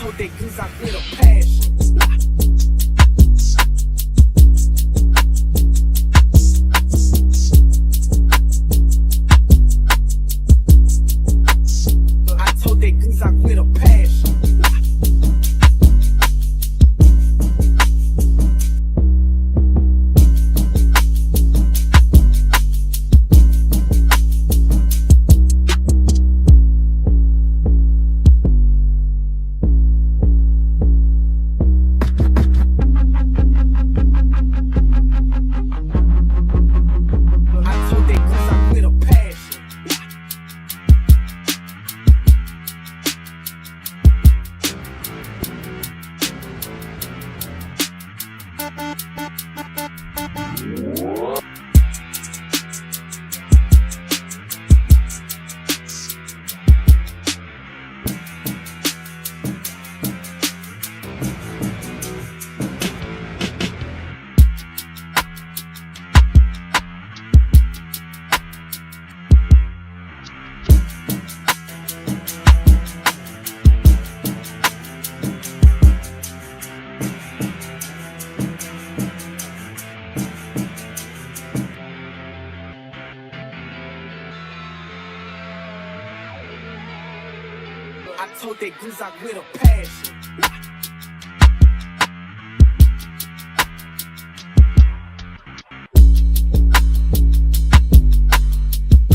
told they goose I with a passion. I told they goose I with a passion. I told that goose I with a passion.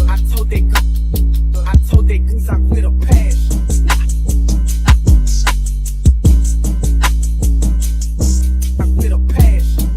I told that goose I with a passion. I with a passion.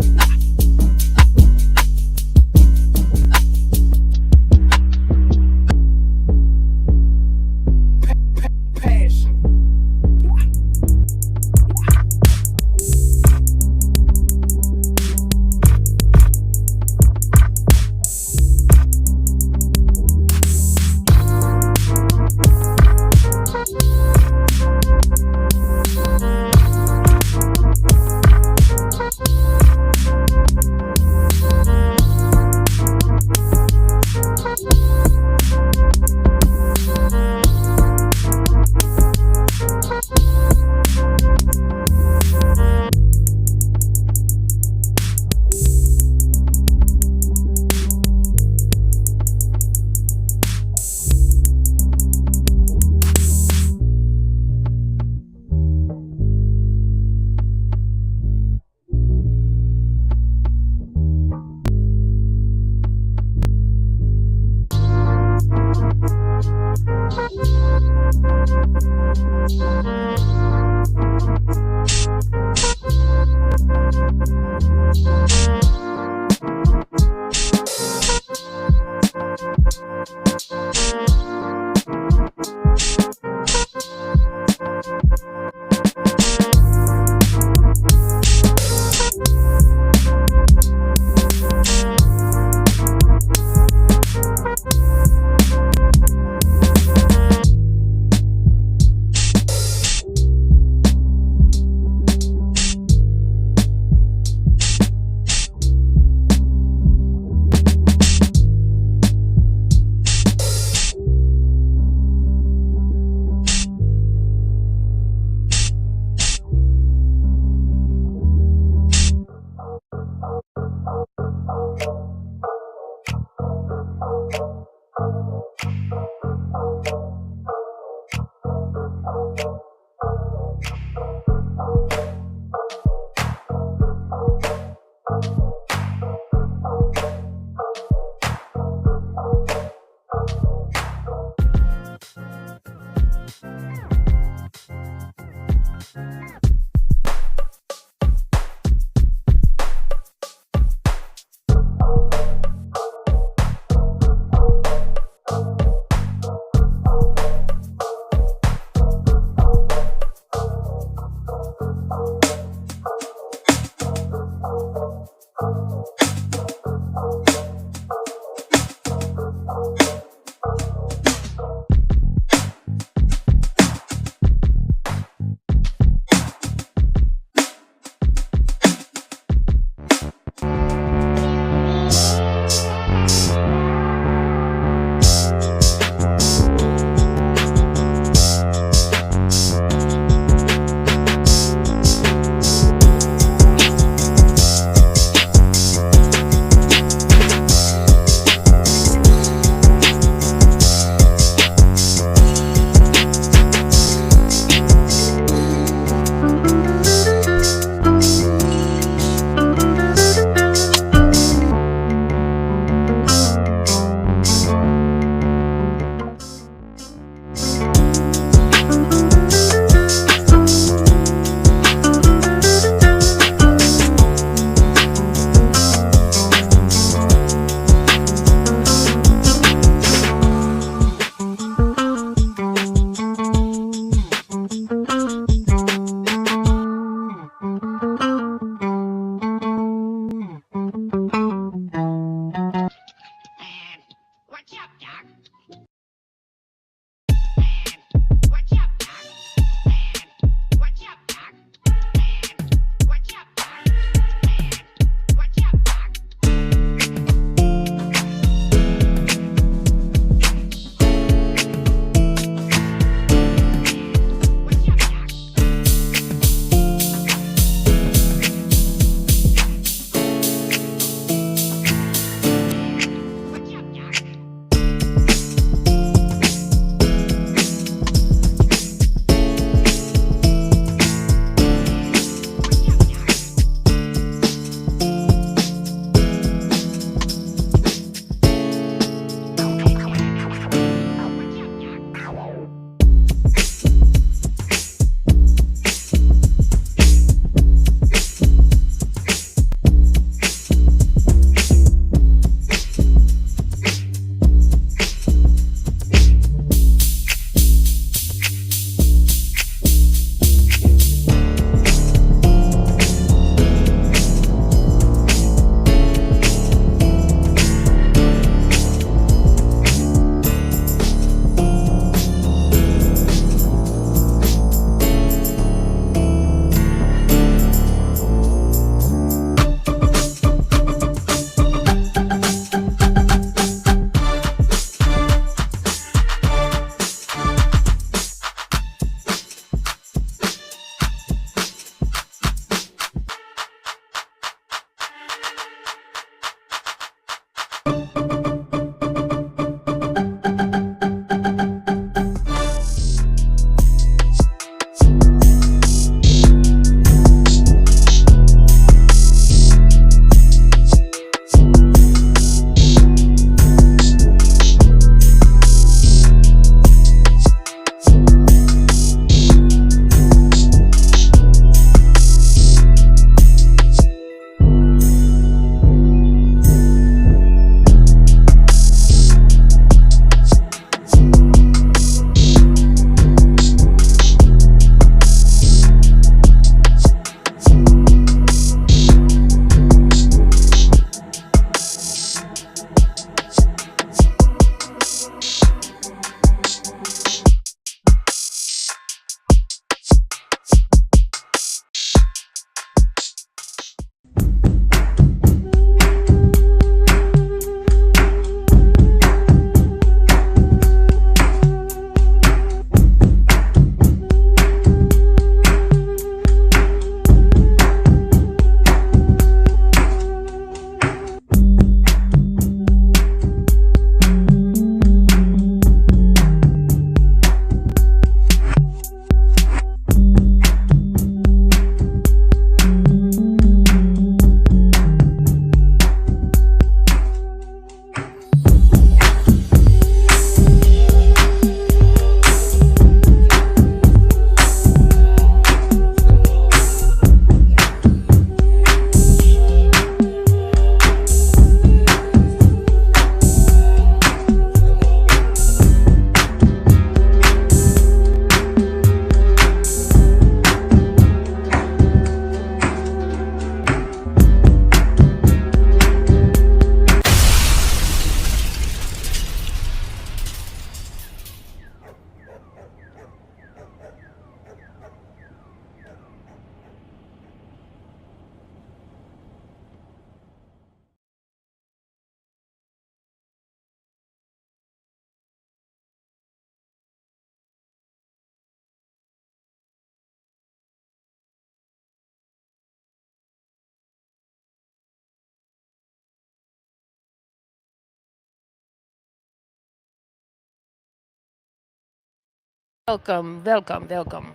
Welcome,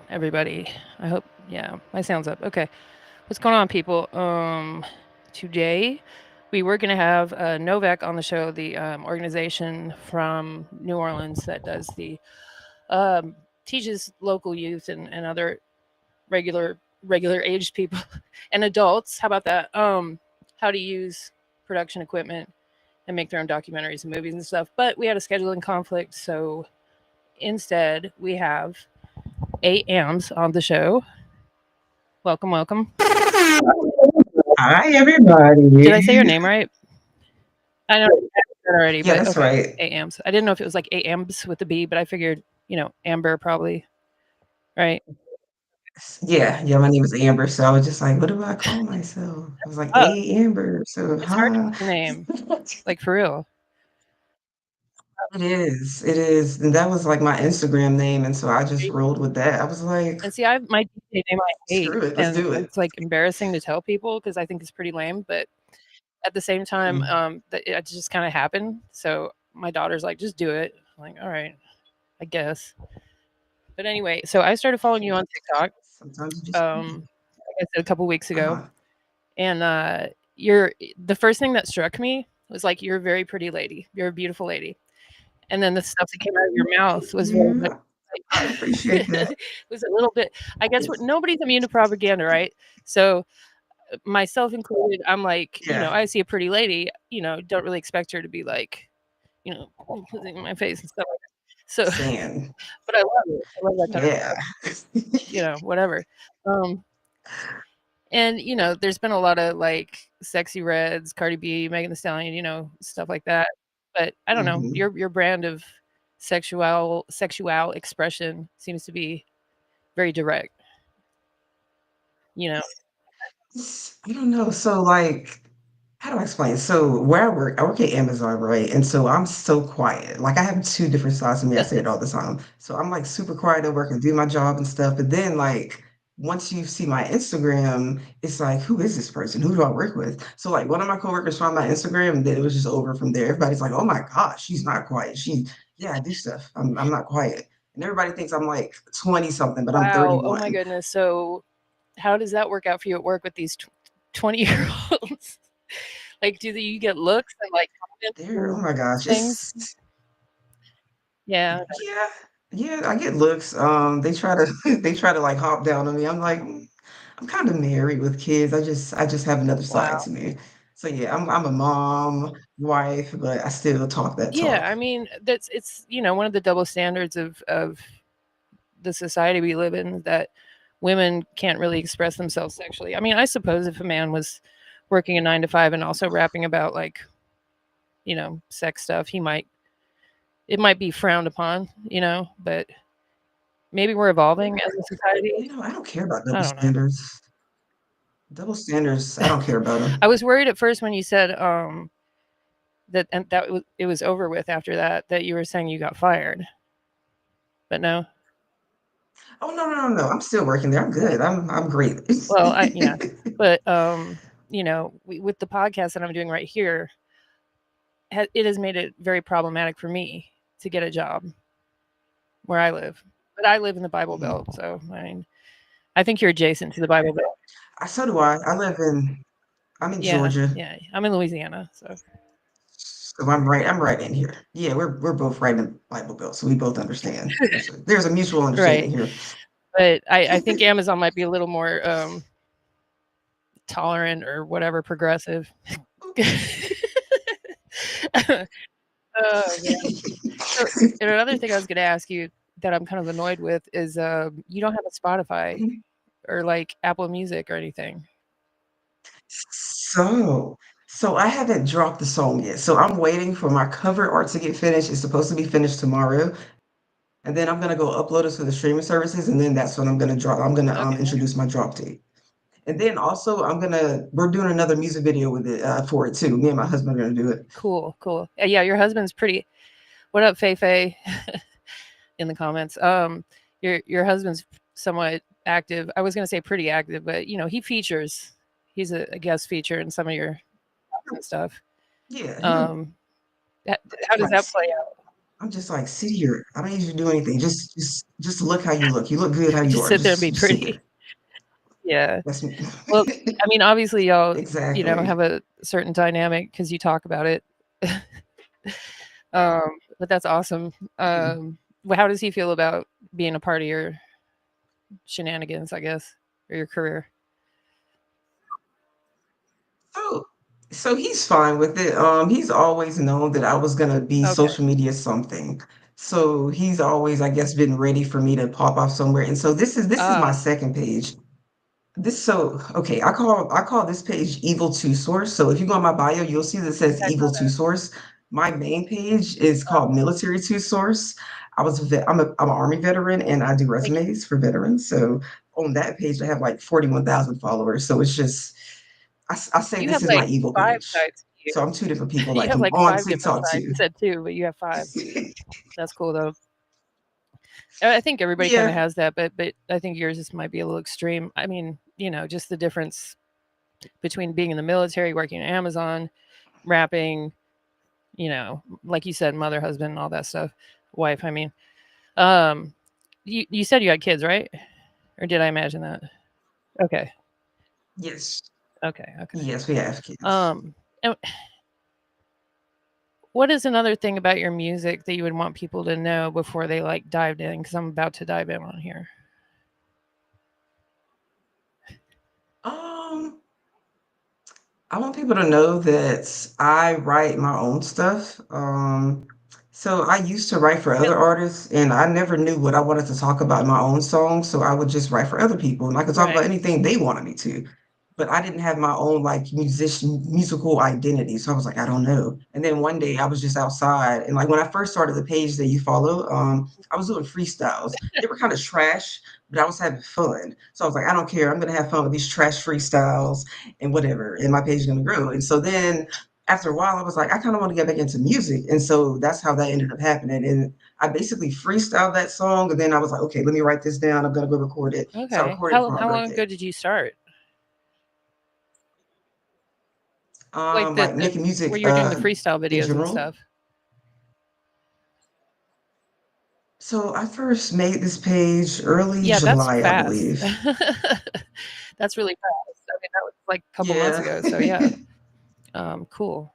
everybody. I hope, yeah, my sound's up. Okay. What's going on, people? Today we were going to have Novak on the show, the organization from New Orleans that does the, um, teaches local youth and other regular aged people and adults. How about that? How to use production equipment and make their own documentaries and movies and stuff. But we had a scheduling conflict, so instead we have AYEAMBS on the show. Welcome, welcome. Hi, Did everybody. I say your name right? I know you said it already, Yeah, but that's okay. right. AYEAMBS. I didn't know if it was like AYEAMBS with the B, but I figured, Amber probably, right? Yeah, my name is Amber, so I was just like, what do I call myself? I was like, Uh, hey, Amber. So, it's hard to hi. pick a name, like for real. It is. And that was like my Instagram name. And so I just rolled with that. I was like, And see, I have my DJ name I hate, screw it, let's and do it. it's like embarrassing to tell people because I think it's pretty lame. But at the same time, Mm, that it just kind of happened. So my daughter's like, just do it. I'm like, all right, I guess. But anyway, so I started following you on TikTok. sometimes you just, Like I said, a couple weeks ago, uh-huh. and you're the first thing that struck me was like you're a very pretty lady. You're a beautiful lady, and then the stuff that came out of your Thank mouth was very much you. I appreciate that. it was a little bit. I guess Yes. nobody's immune to propaganda, right? So myself included, I'm like, Yeah. I see a pretty lady, don't really expect her to be like, putting in my face and stuff like that. So, Saying, but I love it. I love that kind of yeah. stuff. Whatever. Um, And, there's been a lot of, like, Sexy Reds, Cardi B, Megan Thee Stallion, stuff like that. But I don't know, hmm your brand of sexual expression seems to be very direct, you know? I don't know. So, like, how do I explain? So, where I work at Amazon, right? And so I'm so quiet. Like, I have two different sides of me. I say it all the time. So I'm like super quiet at work and do my job and stuff. But then, like, once you see my Instagram, it's like, who is this person? Who do I work with? So, like, one of my coworkers found my Instagram, and then it was just over from there. Everybody's like, oh my gosh, she's not quiet. Yeah, I do stuff. I'm not quiet. And everybody thinks I'm like 20 something, but I'm Wow, oh my 31. goodness. So, how does that work out for you at work with these 20-year-olds? Like, do you get looks and, like, comments Oh or my gosh, things? Yeah. yeah, yeah, I get looks. They try to they try to like hop down on me. I'm like, I'm kind of married with kids. I just have another side Wow. to me. So yeah, I'm a mom, wife, but I still talk that Yeah, talk. I mean, it's, one of the double standards of the society we live in that women can't really express themselves sexually. I mean, I suppose if a man was working a 9 to 5 and also rapping about like, sex stuff, it might be frowned upon, but maybe we're evolving as a society. I don't care about I double don't know. standards. Double standards, I don't care about I them. was worried at first when you said it was over with after that you were saying you got fired. But no. Oh no. I'm still working there. I'm good. I'm great. Well, I yeah. But with the podcast that I'm doing right here, it has made it very problematic for me to get a job where I live. But I live in the Bible Mhm. Belt, so I mean, I think you're adjacent to the Bible Belt. So do I. I'm in Yeah, Georgia. yeah. I'm in Louisiana, so So I'm right in here. Yeah, we're both right in Bible Belt, so we both understand. There's a mutual understanding right. here. But I think Amazon might be a little more tolerant or whatever, progressive. Oh man. So, and another thing I was going to ask you that I'm kind of annoyed with is you don't have a Spotify or like Apple Music or anything. So so I haven't dropped the song yet. So I'm waiting for my cover art to get finished. It's supposed to be finished tomorrow. And then I'm gonna go upload it to the streaming services, and then that's when I'm gonna drop. I'm gonna Okay, introduce my drop date. And then also we're doing another music video with it for it too. Me and my husband are gonna do it. cool, cool. Yeah, your husband's pretty. What up, Fei Fei? In the comments. Your husband's somewhat active. I was going to say pretty active, but he features. He's a guest feature in some of your and stuff. Yeah, Um, h- how does that twice. play out? I'm just like, sit here. I don't need you to do anything. Just look how you look. You look good how you Just are. sit there and be Just sit pretty. there. Yeah. That's me. Well, I mean, obviously, y'all, Exactly. have a certain dynamic because you talk about it. But that's awesome. Yeah. Well, how does he feel about being a part of your shenanigans, I guess, or your career? So so he's fine with it. He's always known that I was gonna be Okay. social media something. So he's always, I guess, been ready for me to pop off somewhere. And so this is my Ah, second page. This so okay, I call this page Evil Two Source. So if you go on my bio, you'll see that it says I saw Evil Two that. Source. My main page is called Military Two Source. I'm an Army veteran and I do Like, resumes for veterans. So on that page, I have like 41,000 followers. So it's just I say you this have is my like evil 5 page. sides to So you. I'm two different people You like have I'm like on 5 different TikTok sides. too. You said 2, but you have 5. That's cool though. I think everybody kinda Yeah. has that, but I think yours just might be a little extreme. I mean, just the difference between being in the military, working at Amazon, rapping, like you said, mother, husband, and all that stuff. Wife, I mean. Um, you said you had kids, right? Or did I imagine that? Okay. Yes. Okay, okay. Yes, we have kids. Um, and what is another thing about your music that you would want people to know before they like dived in? Because I'm about to dive in on here. Um, I want people to know that I write my own stuff. So I used to write for Yeah, other artists, and I never knew what I wanted to talk about in my own songs. So I would just write for other people, and I could talk right. about anything they wanted me to. But I didn't have my own like musical identity. So I was like, I don't know. And then one day I was just outside, and like when I first started the page that you follow, I was doing freestyles. They were kind of trash, but I was having fun. So I was like, I don't care. I'm gonna have fun with these trash freestyles and whatever, and my page is gonna grow. And so then after a while, I was like, I kind of want to get back into music, and so that's how that ended up happening. And I basically freestyled that song, and then I was like, okay, let me write this down. I'm gonna go record it. So I Okay. recorded it How for my how long birthday. ago did you start? Like the Like the making where music, you were doing the freestyle in videos and general. stuff? So I first made this page early Yeah, that's July, I fast. believe. That's really fast. I mean, that was like a couple months Yeah. ago. So yeah, cool.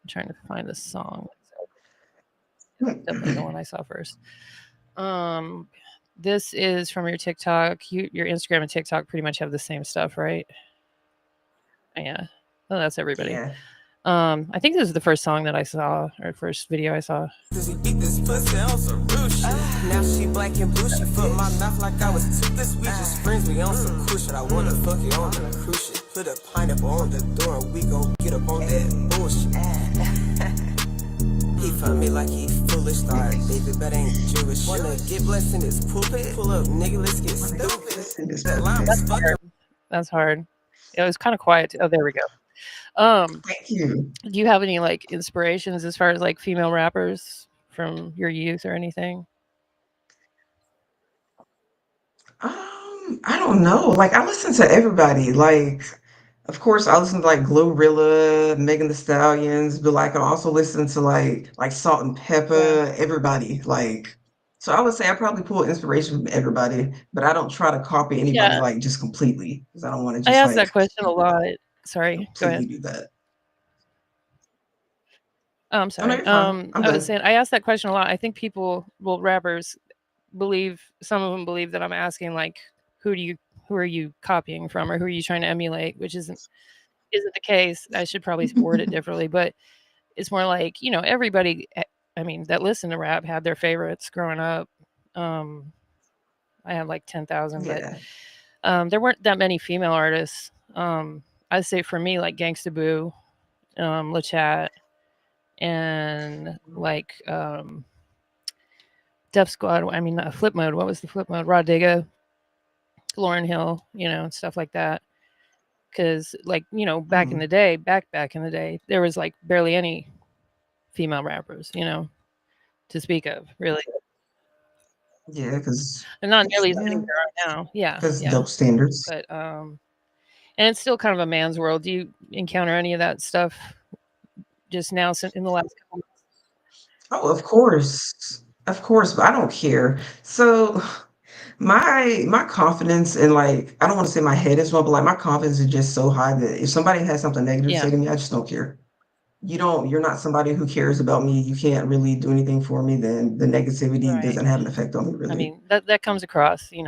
I'm trying to find the song. So it's definitely the one I saw first. Um, this is from your TikTok. Your Instagram and TikTok pretty much have the same stuff, right? Yeah. Oh, that's everybody. Yeah. I think this is the first song that I saw, or first video I saw. Cause he beat this pussy on some real shit. Now she black and blue, she foot my mouth like I was toothless. We just friends, we on some cool shit. I wanna fuck you on the cruise ship. Put a pineapple on the door and we gon' get up on that bullshit. He fuck me like he foolish, start David, but ain't Jewish. Wanna get blessed in his pulpit? Pull up, nigga, let's get stupid. Listen to this That line perfect. was That's fucking. hard. That's hard. It was kind of quiet. Oh, there we go. Thank you. Do you have any like inspirations as far as like female rappers from your youth or anything? I don't know. Like I listen to everybody. Like, of course, I listen to like Glorilla, Megan the Stallions, but like I also listen to like Salt and Yeah. Pepper, everybody. Like, so I would say I probably pull inspiration from everybody, but I don't try to copy anybody Yeah. like just completely because I don't want to I just asked that like question a lot. Sorry. Go completely ahead. do that. Oh, I'm Oh no, sorry. you're fine. I'm I was done. saying I asked that question a lot. I think people, well, rappers believe some of them believe that I'm asking like, who do you who are you copying from or who are you trying to emulate, which isn't the case. I should probably word it differently, but it's more like, everybody I mean, that listen to rap had their favorites growing up. Um, I had like 10,000, but Yeah. there weren't that many female artists. I'd say for me, like Gangsta Boo, LaChat, and like Def Squad. I mean, Flip Mode. What was the Flip Mode? Rod Digga, Lauren Hill, and stuff like that. Because, like, back in Mhm. the day, back in the day, there was like barely any female rappers, to speak of, really, Yeah, because and not nearly as many yeah, as there are now. Yeah, because yeah. dope standards. But and it's still kind of a man's world. Do you encounter any of that stuff just now in the last couple months? Oh, of course, but I don't care. So my confidence and like I don't want to say my head is low, but like my confidence is just so high that if somebody has something negative to Yeah, say to me, I just don't care. You're not somebody who cares about me. You can't really do anything for me. Then the negativity right. doesn't have an effect on me, I really. mean, that comes across, in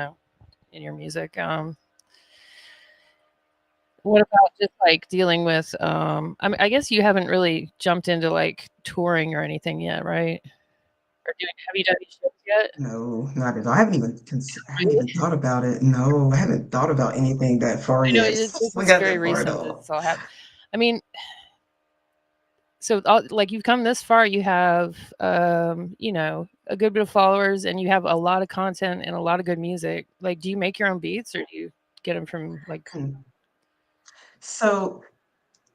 your music. What about just like dealing with I mean, I guess you haven't really jumped into like touring or anything yet, right? Or doing have you done any shows yet? No, not at all. I haven't Really? even thought about it. No, I haven't thought about anything that far I know yet. this We is got very that far at recent that all. this all happened. I mean, so like you've come this far, you have a good bit of followers, and you have a lot of content and a lot of good music. Like, do you make your own beats, or do you get them from like? Hmm. So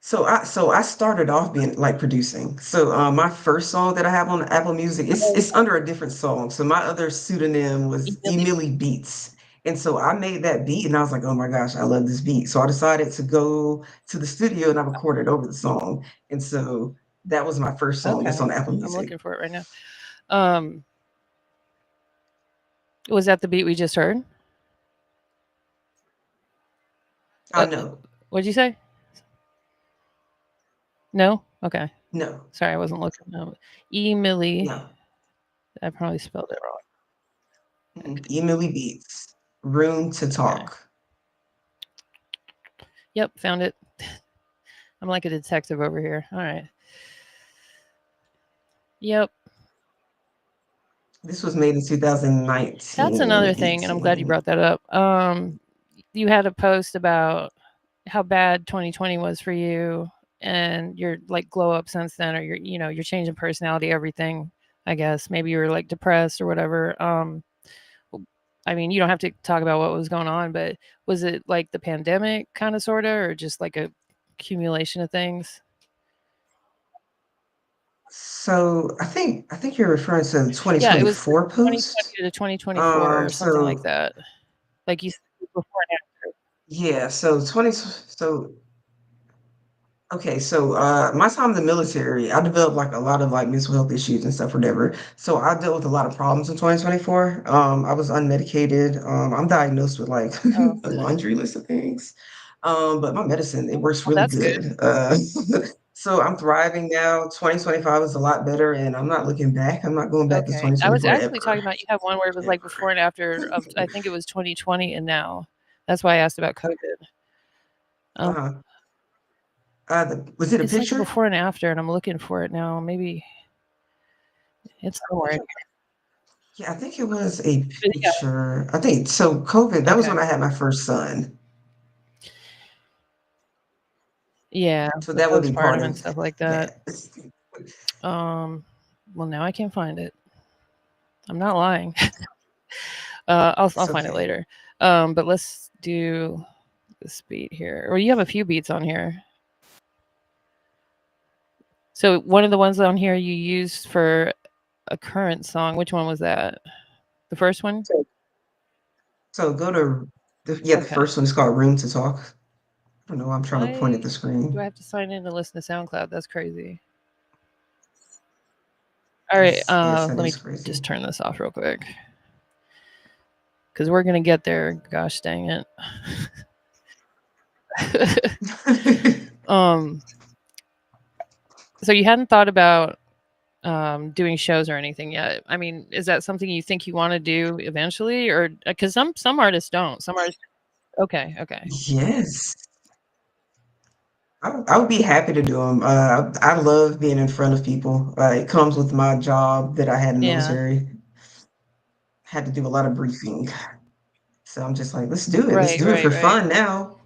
so I started off being like producing. So my first song that I have on Apple Music, Oh, it's under a different song. So my other pseudonym was Emily? Emily Beats. And so I made that beat and I was like, oh my gosh, I love this beat. So I decided to go to the studio and I recorded over the song. And so that was my first song that's Okay, on Apple I'm Music. looking for it right now. Um, was that the beat we just heard? Uh, No, what'd you say? No? Okay. no, Sorry, I wasn't looking. Emily. no. I probably spelled it wrong. Emily Beats. Room to Okay. Talk. Yep, found it. I'm like a detective over here. All right. Yep. This was made in That's 2019, another thing, and I'm glad you 18. brought that up. You had a post about how bad 2020 was for you, and your like glow up since then, or you're changing personality, everything. I guess maybe you were like depressed or whatever. I mean, you don't have to talk about what was going on, but was it like the pandemic kind of sorta or just like a accumulation of things? So I think you're referring to the Yeah, it was like 2024 2020 post. to 2024 or something like So that. Like you said before and after. yeah, so 20 so okay, so my time in the military, I developed like a lot of like mental health issues and stuff, whatever. So I dealt with a lot of problems in 2024. I was unmedicated. I'm diagnosed with like Oh, a okay. laundry list of things. But my medicine, it Oh, works well, really that's good. good. So I'm thriving now. 2025 is a lot better, and I'm not looking back. I'm not going back to Okay. I was 2024 actually talking ever, about you have one where it was like before ever. and after of I think it was 2020 and now. That's why I asked about COVID. Um, Uh, was it a it's like a picture? before and after, and I'm looking for it now. Maybe it's somewhere. Yeah, I think it was a But yeah, picture. I think so. COVID, that was okay. when I had my first son. Yeah, So the that would be part postpartum and of stuff like that. that. Um, well, now I can't find it. I'm not lying. I'll It's find it okay. later. But let's do this beat here. Or you have a few beats on here. So one of the ones on here you used for a current song. Which one was that? The first one? So go to the Okay. first one is called Room to Talk. I don't know. I'm trying to point at Why the do I screen. have to sign in to listen to SoundCloud? That's crazy. All right. Yes, that Let me is crazy. just turn this off real quick because we're gonna get there. Gosh dang it. um. So you hadn't thought about doing shows or anything yet? I mean, is that something you think you want to do eventually, or because some artists don't? Some artists. Okay. Okay. Yes. I would be happy to do them. I love being in front of people. It comes with my job that I had in the Yeah. military. Had to do a lot of briefing. So I'm just like, let's do it. Let's Right. do it Right. for Right. fun now.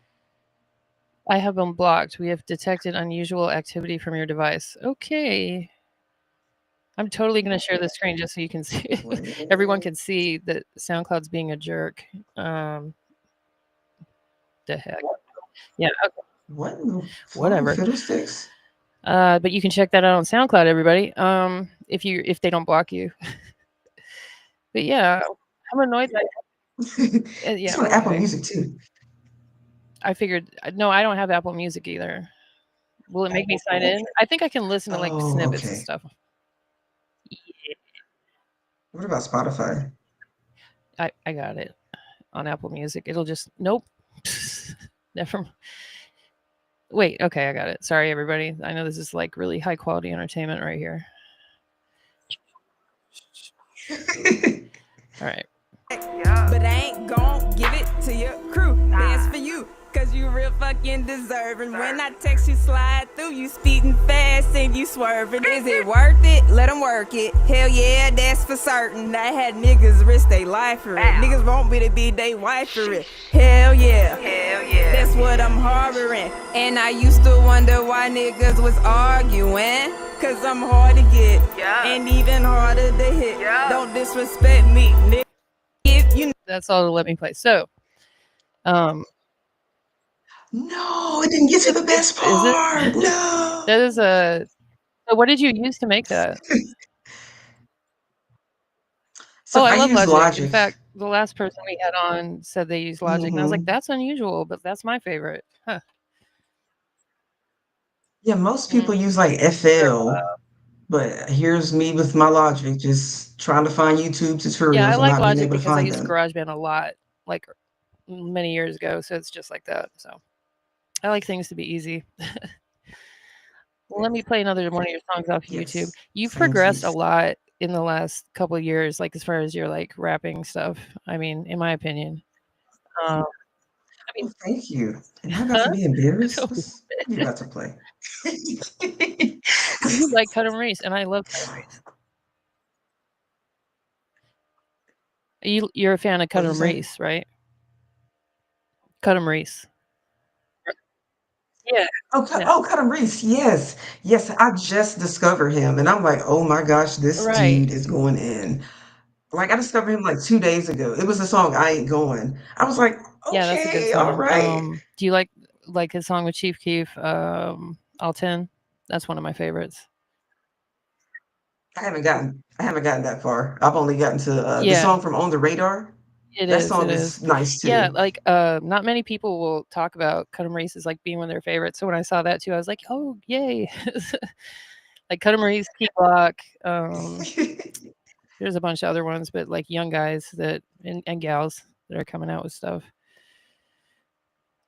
I have been blocked. We have detected unusual activity from your device. Okay. I'm totally going to share the screen just so you can see. Everyone What? can see that SoundCloud's being a jerk. The heck. Yeah. Okay. What in the flying Whatever. fiddlesticks? But you can check that out on SoundCloud, everybody. If they don't block you. But yeah, I'm annoyed that. It's Yeah. on Apple Okay. Music too. I figured. No, I don't have Apple Music either. Will it make me sign in? I think I can listen to like Oh, snippets and okay. stuff. What about Spotify? I got it on Apple Music. It'll just nope. Never. Wait, okay, I got it. Sorry, everybody. I know this is like really high quality entertainment right here. All right. But I ain't gon' give it to your crew. Dance for you, cause you real fucking deserving. When I text you, slide through, you speeding fast and you swerving. Is it worth it? Let them work it. Hell yeah, that's for certain. I had niggas risk their life for it. Niggas want me to be they wife for it. Hell yeah. Hell yeah. That's what I'm harboring. And I used to wonder why niggas was arguing. Cause I'm hard to get, and even harder to hit. Don't disrespect me, nigga. That's all to let me play. So, No, it didn't get to the best is it? part. No. That is a. So what did you use to make that? So Oh, I I love use Logic. In Logic. fact, the last person we had on said they use Logic, and I was like, Hmm. that's unusual, but that's my favorite. Huh. Yeah, most people Mm, use like they're FL, but here's me with my Logic, just trying to find YouTube Yeah, I tutorials and like not being Logic able to because I find used them. GarageBand a lot, like many years ago. So it's just like that. So I like things to be easy. Well, let me play another one of your songs off YouTube. Yes, You've same progressed a keys. lot in the last couple of years, like as far as your like rapping stuff. I mean, in my opinion. Um, I mean, Oh, thank you. Am I about huh? to be embarrassed? No. What are you about to play? You like Cut 'em Reese, and I love Cut 'em Reese. You're a fan of What Cut did you 'em say? Reese, right? Cut 'em Reese. Yeah, yeah. Cut him Reese. Yes, yes. I just discovered him, and I'm like, oh my gosh, this Right. dude is going in. Like I discovered him like 2 days ago. It was the song "I Ain't Going." I was like, Yeah, that's a good okay, all song. right. Do you like his song with Chief Keef, All 10? That's one of my favorites. I haven't gotten that far. I've only gotten to the Yeah, song from "On the Radar." That it song is. is nice Yeah, too. like, not many people will talk about Cut 'em Reese as, like, being one of their favorites, so when I saw that too, I was like, "Oh, yay." Like, Cut 'em Reese, Key Glock, there's a bunch of other ones, but, like, young guys that and gals that are coming out with stuff.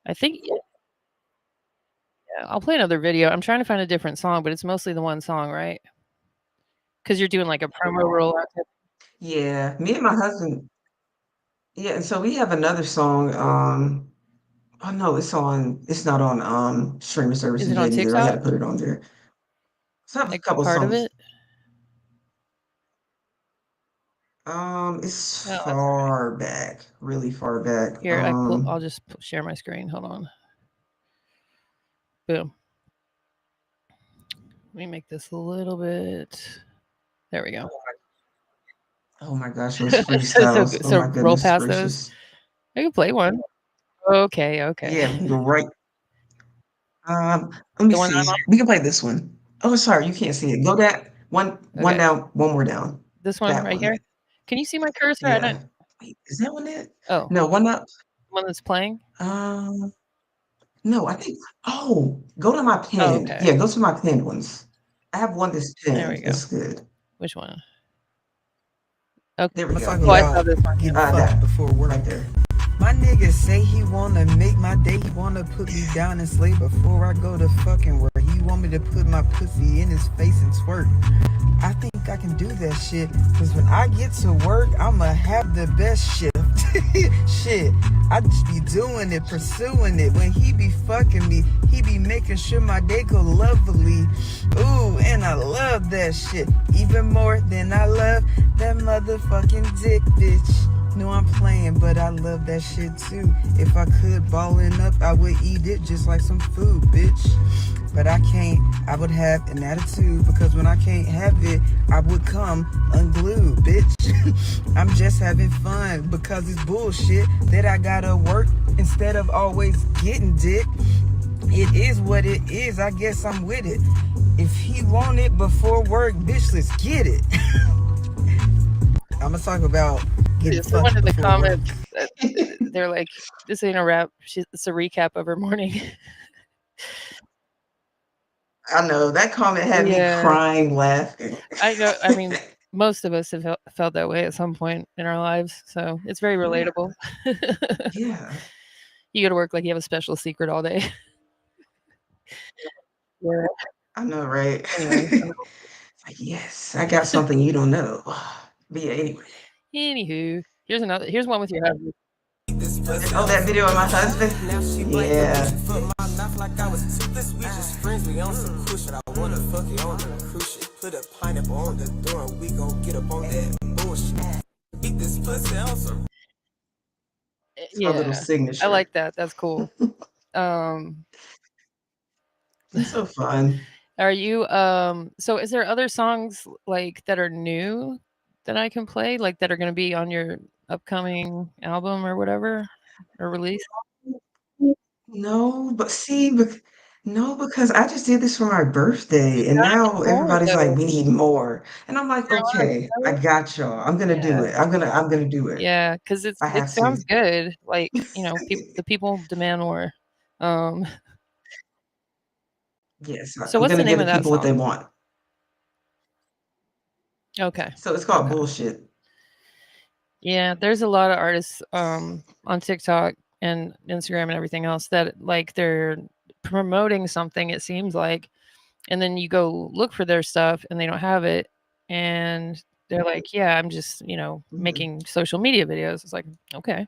I think yeah, I'll play another video. I'm trying to find a different song, but it's mostly the one song, right? Because 'Cause you're doing, like, a promo rollout type. Yeah, me and my husband. Yeah, and so we have another song. Oh no, it's not on streaming Is services it on yet either. I got to TikTok? put it on there. So I have a Like, couple part of songs. it? It's Oh, that's alright. far back, really far back. Here, I'll just share my screen, hold on. Boom. Let me make this a little bit there we go. Oh my gosh, those So freestyles. Oh so my roll goodness past those. gracious. I can play one. Okay, okay. Yeah, you're right. Let me The one that I'm see. We can play this one. Oh, sorry, you can't see it. Go down on? one Okay. down, one more down. This one That right one. here? Can you see my cursor? I Yeah. don't Wait, is that one it? oh, No, one up. the one that's playing? Um, no, I think. Oh, go to my Oh, pinned. okay. Yeah, go to my pinned ones. I have one that's There we pinned. go. That's good. Which one? Okay. There we go. Oh, I Yeah. saw this one. Getting That fucked before work. right there. My nigga say he wanna make my day. He wanna put me down and slay before I go to fucking work. He want me to put my pussy in his face and twerk. I think I can do that shit. Cause when I get to work, I'ma have the best shift. Shit, I just be doing it, pursuing it. When he be fucking me, he be making sure my day go lovely. Ooh, and I love that shit. Even more than I love that motherfucking dick, bitch. No, I'm playing, but I love that shit too. If I could ballin' up, I would eat it just like some food, bitch. But I can't, I would have an attitude because when I can't have it, I would come unglued, bitch. I'm just having fun because it's bullshit that I gotta work instead of always getting dick. It is what it is, I guess I'm with it. If he want it before work, bitch, let's get it. I'm gonna talk about getting Someone Yes. in fucked the before work. comments, they're like, "This ain't a rap. It's a recap of her morning." I know that comment had me Yeah, crying, laughing. I know. I mean, most of us have felt that way at some point in our lives, so it's very Yeah, relatable. yeah. You go to work like you have a special secret all day. Yeah. I know, right? Anyway, Like, yes, I got something you don't know. But yeah, anyway. anywho, here's one with your husband. This pussy Oh, on that some video of my real husband? shit. Now she black and blue, Yeah. she foot my mouth like I was toothless. We just friends, we on some cool shit. I wanna fuck you on the cruise ship. Put a pineapple on the door and we gon' get up on that bullshit. Beat this pussy on some. It's my little Yeah, I signature. like that. That's cool. Um, It's so fun. are you so is there other songs like that are new that I can play, like that are gonna be on your upcoming album or whatever or release? No, but see, no, because I just did this for my You birthday, and got now more everybody's like, though. "We need more," and I'm like, There are, "Okay, I got y'all. I'm gonna yeah. do it. I'm gonna do it. Yeah, because I it have sounds to." good. Like, the people demand more. Um, Yes, so I'm what's the gonna give name the of that people what they song? want. Okay. So it's called Okay. bullshit. Yeah, there's a lot of artists on TikTok and Instagram and everything else that like they're promoting something, it seems like, and then you go look for their stuff and they don't have it, and they're like, "Yeah, I'm just, Mhm. making social media videos." It's like, "Okay."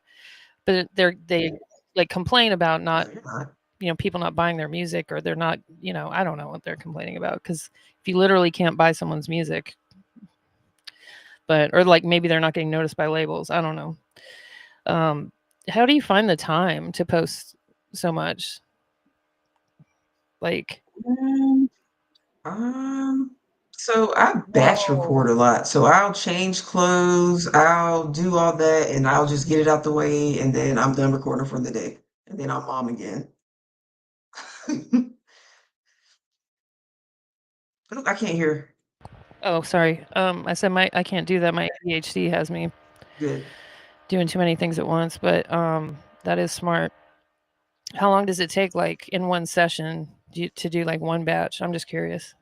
But they like complain about No, not, you're not. people not buying their music, or they're not, I don't know what they're complaining about, cuz if you literally can't buy someone's music, but or like maybe they're not getting noticed by labels, I don't know. Um, how do you find the time to post so much? Like, Mm, Um, so I batch whoa. record a lot. So I'll change clothes, I'll do all that, and I'll just get it out the way, and then I'm done recording for the day. And then I'm mom again. Look, I can't hear. Oh, sorry. I said I can't do that. My ADHD has me Good. doing too many things at once, but that is smart. How long does it take, like in one session, to do like one batch? I'm just curious.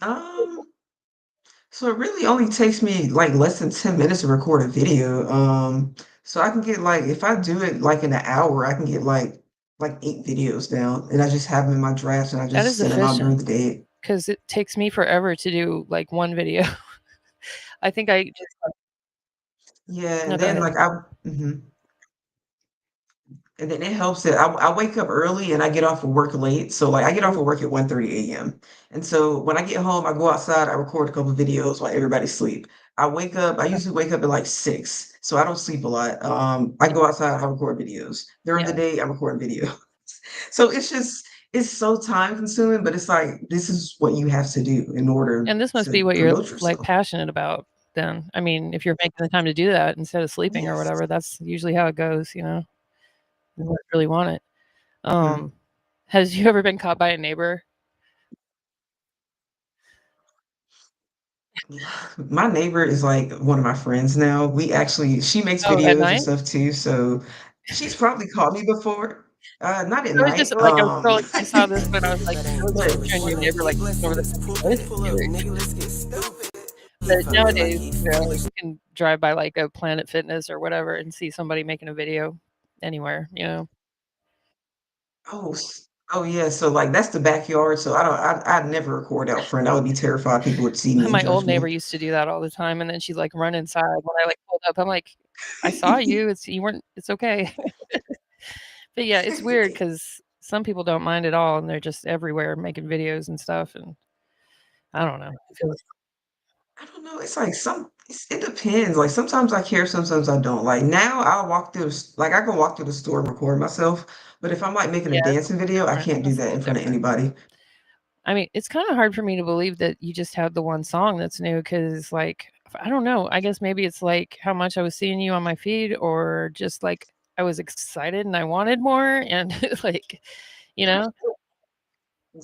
Um, so it really only takes me like less than 10 minutes to record a video. So I can get like if I do it like in an hour, I can get like 8 videos down, and I just have them in my drafts, and I That just is send them out during efficient the day. because it takes me forever to do like one video. I think I just Yeah, no, and go then ahead. like and then it helps that I wake up early and I get off of work late. So like I get off of work at 1:30 a.m. And so when I get home, I go outside, I record a couple videos while everybody's asleep. I Okay. usually wake up at like 6. So I don't sleep a lot. I Yeah. go outside, I record videos. During the Yeah. day, I record video. So it's so time consuming, but it's like this is what you have to do in order And this must be to what you're promote like yourself. passionate about then. I mean, if you're making the time to do that instead of sleeping or Yes. whatever, that's usually how it goes, you know. You must really want it. Mhm. Um, has you ever been caught by a neighbor? My neighbor is like one of my friends now. She makes Oh, at videos and night? stuff too, so she's probably caught me before. Not at I was just night. like, I was scrolling, I saw this, but I was like, That I ain't was But Taylor picturing your Swift. neighbor like Bless over in there. this Like, pool, what is pull he up, doing? nigga, let's get stupid. He But fuck me like nowadays, he like finished. you can drive by like a Planet Fitness or whatever and see somebody making a video anywhere, you know. oh yeah, so like that's the backyard. So I'd never record out front. I would be terrified people would see me and My old judge neighbor me. used to do that all the time, and then she'd like run inside when I like pulled up. I'm like, I saw you. It's you weren't. It's okay. But yeah, it's weird because some people don't mind at all, and they're just everywhere making videos and stuff. And I don't know. It feels I don't know. It's like it depends. Like sometimes I care, sometimes I don't. Like now I'll walk through, like I can walk through the store and record myself. But if I'm like making a yeah, it's a dancing little video, I different. can't do That's a that little in front of different. anybody. I mean, it's kind of hard for me to believe that you just had the one song that's new because, like, I don't know. I guess maybe it's like how much I was seeing you on my feed, or just like I was excited and I wanted more, and like, you know.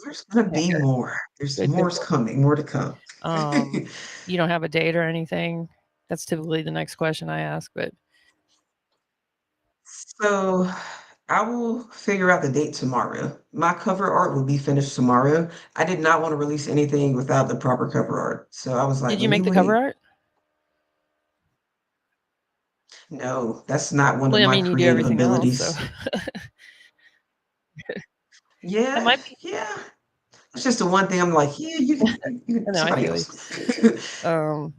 There's gonna Yeah, be more. There's good, good. more's coming, more to come. You don't have a date or anything? That's typically the next question I ask, but So I will figure out the date tomorrow. My cover art will be finished tomorrow. I did not want to release anything without the proper cover art. So I was like, Did you let me make the cover wait. art? No, that's not one of Well, I my mean, you do creative everything else, so abilities. that Yeah, might be. yeah. It's just the one thing I'm like, yeah, you I can know, I somebody feel you. else. Um,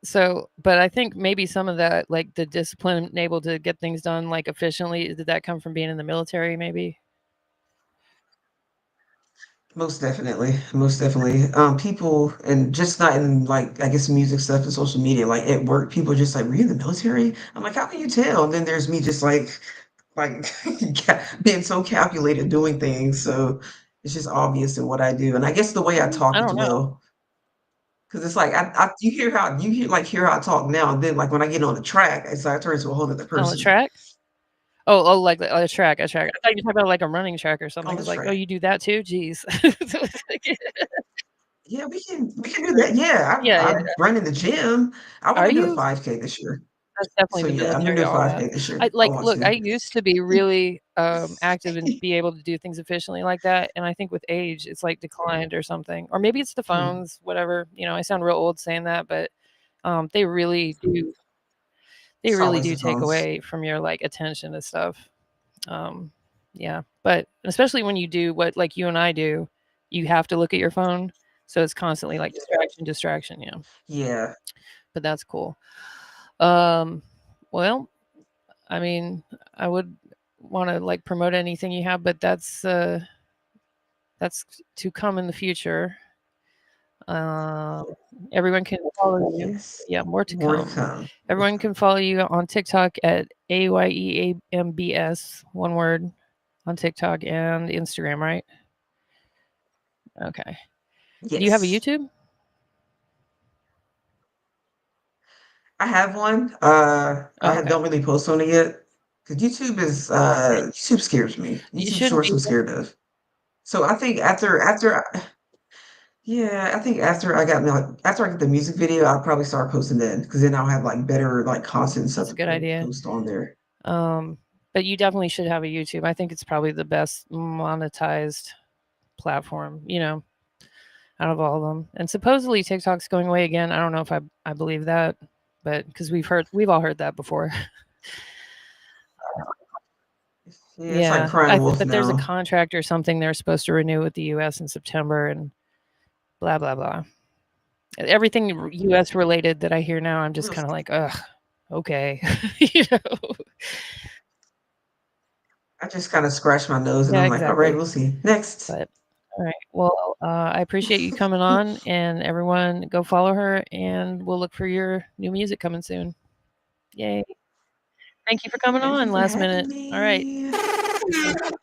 so, but I think maybe some of that, like the discipline and able to get things done like efficiently, did that come from being in the military? Maybe. Most definitely, most definitely. People and just not in like I guess music stuff and social media, like at work, people are just like, "Were you in the military?" I'm like, "How can you tell?" And then there's me just like being so calculated doing things. So it's just obvious in what I do. And I guess the way I I talk as don't know. well, because it's like I you hear how you hear how I talk now, and then like when I get on the track, it's like I turn into a whole other On the person track? Oh, like a track, a track. I thought you were talking about like a running track or something. on I the was like, oh, track. you do that too? Jeez. So it's like, Yeah, we can do that. Yeah, yeah, I yeah. run in the gym. I want Are to do the you? 5K this year. That's definitely So the yeah, I'm gonna military, do the all that. 5K this I year. I like, want look, I to. used to be really active and be able to do things efficiently like that, and I think with age, it's like declined or something, or maybe it's the Hmm, phones, whatever. You know, I sound real old saying that, but they really do. They it's really always do the take phones. away from your like attention and stuff. Um, yeah, but especially when you do what like you and I do, you have to look at your phone, so it's constantly like distraction, distraction. Yeah, Yeah, but that's cool. Um, well, I mean, I would want to like promote anything you have, but that's to come in the future. Um, everyone can follow you. yes. Yeah, more to More to come. come. More to Everyone can come. follow you on TikTok at AYEAMBS, one word on TikTok and Instagram, right? Okay. Do you have a Yes, YouTube? I have one. Oh, I okay. don't really post on it yet because YouTube scares me. You YouTube shouldn't shorts be. I'm scared of. So I think yeah, I think after I get the music video, I'll probably start posting then because then I'll have like better like content and stuff That's a to good idea. post on there. Um, but you definitely should have a YouTube. I think it's probably the best monetized platform, out of all of them. And supposedly TikTok's going away again. I don't know if I believe that, but because we've all heard that before. Yeah, it's like Yeah, crying wolf but there's a now. contract or something they're supposed to renew with the U.S. in September, and blah blah blah. Everything U.S. related that I hear now, I'm just We'll kind of see. like, ugh, okay, you know. I just kind of scratch my nose and Yeah, I'm like, all right, exactly. we'll see. Next. But all right, well, I appreciate you coming on, and everyone go follow her, and we'll look for your new music coming soon. Yay! Thank you for coming Thank you on for last having minute. All right, me. we'll see. All right.